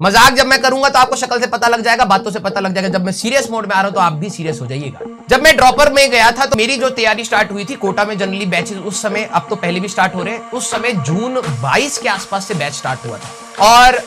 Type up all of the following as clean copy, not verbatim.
मजाक जब मैं करूंगा तो आपको शक्ल से पता लग जाएगा, बातों से पता लग जाएगा। जब मैं सीरियस मोड में आ रहा हूं तो आप भी सीरियस हो जाइएगा। जब मैं ड्रॉपर में गया था तो मेरी जो तैयारी स्टार्ट हुई थी, कोटा में जनरली बैचेस उस समय, अब तो पहले भी स्टार्ट हो रहे हैं, उस समय जून 22 के आसपास से बैच स्टार्ट हुआ था और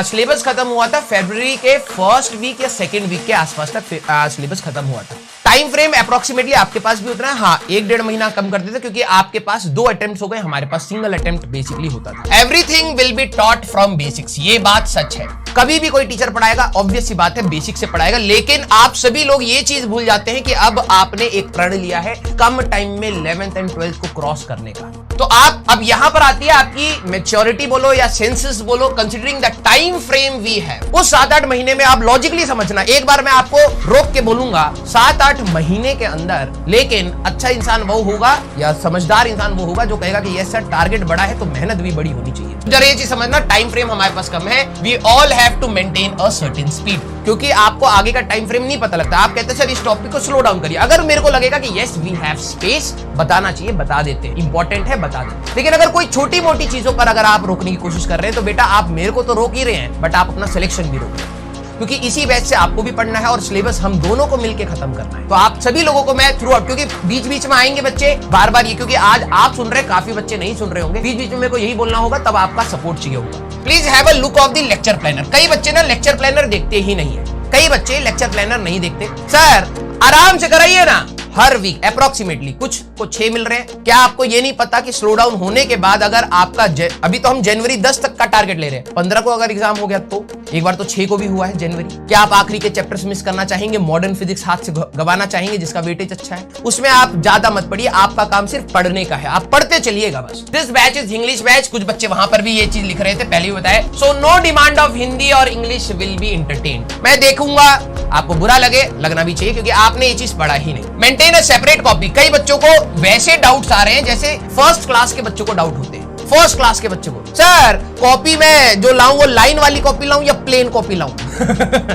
सिलेबस खत्म हुआ था फरवरी के फर्स्ट वीक या सेकेंड वीक के आसपास तक सिलेबस खत्म हुआ था। टाइम फ्रेम अप्रोक्सीमेटली आपके पास भी उतना है, हाँ 1-1.5 महीना कम कर देते क्योंकि आपके पास 2 अटेम्प्ट हो गए, हमारे पास सिंगल अटेम्प्ट बेसिकली होता था। Everything will be taught from basics, ये बात सच है। कभी भी कोई टीचर पढ़ाएगा ऑब्वियस सी बात है बेसिक से पढ़ाएगा, लेकिन आप सभी लोग ये चीज भूल जाते हैं कि अब आपने एक प्रण लिया है कम टाइम में 11th एंड 12th को क्रॉस करने का। तो आप अब यहां पर आती है आपकी मैच्योरिटी बोलो या सेंसेस बोलो, considering the time frame we है। उस 7-8 महीने में आप लॉजिकली समझना, एक बार मैं आपको रोक के बोलूंगा 7-8 महीने के अंदर, लेकिन अच्छा इंसान वो होगा या समझदार इंसान वो होगा जो कहेगा कि यस सर टारगेट बड़ा है तो मेहनत भी बड़ी होनी चाहिए। जरा ये चीज समझना, टाइम फ्रेम हमारे पास कम है, we all have to maintain a certain speed, क्योंकि आपको आगे का टाइम फ्रेम नहीं पता लगता। आप कहते हैं सर इस टॉपिक को स्लो डाउन करिए, अगर मेरे को लगेगा कि यस वी हैव स्पेस बताना चाहिए बता देते हैं, इंपॉर्टेंट है बता देते। लेकिन अगर कोई छोटी मोटी चीजों पर अगर आप रोकने की कोशिश कर रहे हैं तो बेटा आप मेरे को तो रोक ही रहे हैं, बट आप अपना सिलेक्शन भी रोक रहे हैं, क्योंकि इसी बैच से आपको भी पढ़ना है और सिलेबस हम दोनों को मिलकर खत्म करना है। तो आप सभी लोगों को मैं थ्रू आउट, क्योंकि बीच बीच में आएंगे बच्चे बार बार ये, क्योंकि आज आप सुन रहे हैं काफी बच्चे नहीं सुन रहे होंगे, बीच बीच में मेरे को यही बोलना होगा, तब आपका सपोर्ट चाहिए होगा। Please have a look of the lecture planner. कई बच्चे ना लेक्चर प्लानर देखते ही नहीं है, कई बच्चे लेक्चर प्लानर नहीं देखते। सर आराम से कराइए ना, हर वीक अप्रोक्सीमेटली कुछ को 6 मिल रहे हैं। क्या आपको ये नहीं पता कि स्लो डाउन होने के बाद अगर आपका अभी तो हम जनवरी 10 तक का टारगेट ले रहे हैं, 15 को अगर एग्जाम हो गया तो एक बार तो 6 को भी हुआ है जनवरी। क्या आप आखिरी के चैप्टर्स मिस करना चाहेंगे, मॉडर्न फिजिक्स हाथ से गवाना चाहेंगे जिसका वेटेज अच्छा है? उसमें आप ज्यादा मत पढ़िए, आपका काम सिर्फ पढ़ने का है, आप पढ़ते चलिएगा बस। This batch is English batch. कुछ बच्चे वहां पर भी ये चीज लिख रहे थे, पहले भी बताया। So no demand of Hindi और इंग्लिश विल बी एंटरटेन्ड। मैं देखूंगा, आपको बुरा लगे, लगना भी चाहिए क्योंकि आपने ये चीज पढ़ा ही नहीं। Maintain a separate copy. कई बच्चों को वैसे डाउट्स आ रहे हैं जैसे फर्स्ट क्लास के बच्चों को डाउट होते हैं। फर्स्ट क्लास के बच्चों को सर कॉपी में जो लाऊं वो लाइन वाली कॉपी लाऊं या प्लेन कॉपी लाऊं?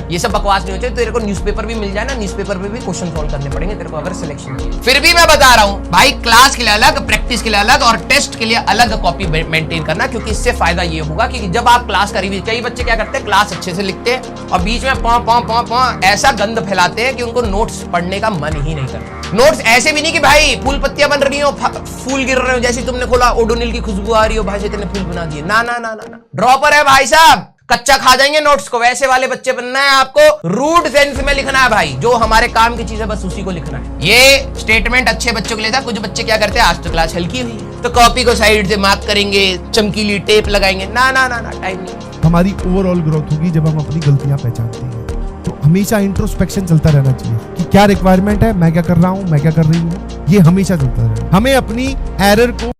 ये सब बकवास नहीं होते। तेरे को न्यूज़पेपर भी मिल जाए ना, न्यूज़पेपर पे भी क्वेश्चन सॉल्व करने पड़ेंगे तेरे को अगर सिलेक्शन किया। फिर भी मैं बता रहा हूं भाई, क्लास के लिए अलग, प्रैक्टिस के लिए अलग और टेस्ट के लिए अलग कॉपी मेंटेन करना, क्योंकि इससे फायदा ये होगा कि जब आप क्लास का रिवीजन, कई बच्चे क्या करते हैं क्लास अच्छे से लिखते हैं और बीच में पॉ ऐसा गंद फैलाते हैं कि उनको नोट्स पढ़ने का मन ही नहीं करता। नोट्स ऐसे भी नहीं कि भाई फूल पत्तियां बन रही हो, फूल गिर रहे हो, जैसे तुमने खोला ओडोनिल की खुशबू आ रही हो, भाई से तेने फूल बना दिए। ना ना ना ना ना, ड्रॉपर है भाई साहब, कच्चा खा जाएंगे नोट्स को। वैसे वाले बच्चे बनना है आपको, रूट सेंस में लिखना है भाई, जो हमारे काम की चीज है बस उसी को लिखना है। ये स्टेटमेंट अच्छे बच्चों के लिए था। कुछ बच्चे क्या करते हैं, आज तो क्लास हल्की हुई है तो कॉपी को साइड से मार्क करेंगे, चमकीली टेप लगाएंगे। ना ना ना ना, टाइम नहीं। हमारी ओवरऑल ग्रोथ होगी जब हम अपनी गलतियां पहचानते हैं। तो हमेशा इंट्रोस्पेक्शन चलता रहना चाहिए कि क्या रिक्वायरमेंट है, मैं क्या कर रहा हूँ, मैं क्या कर रही हूँ, ये हमेशा चलता रहे। हमें अपनी एरर को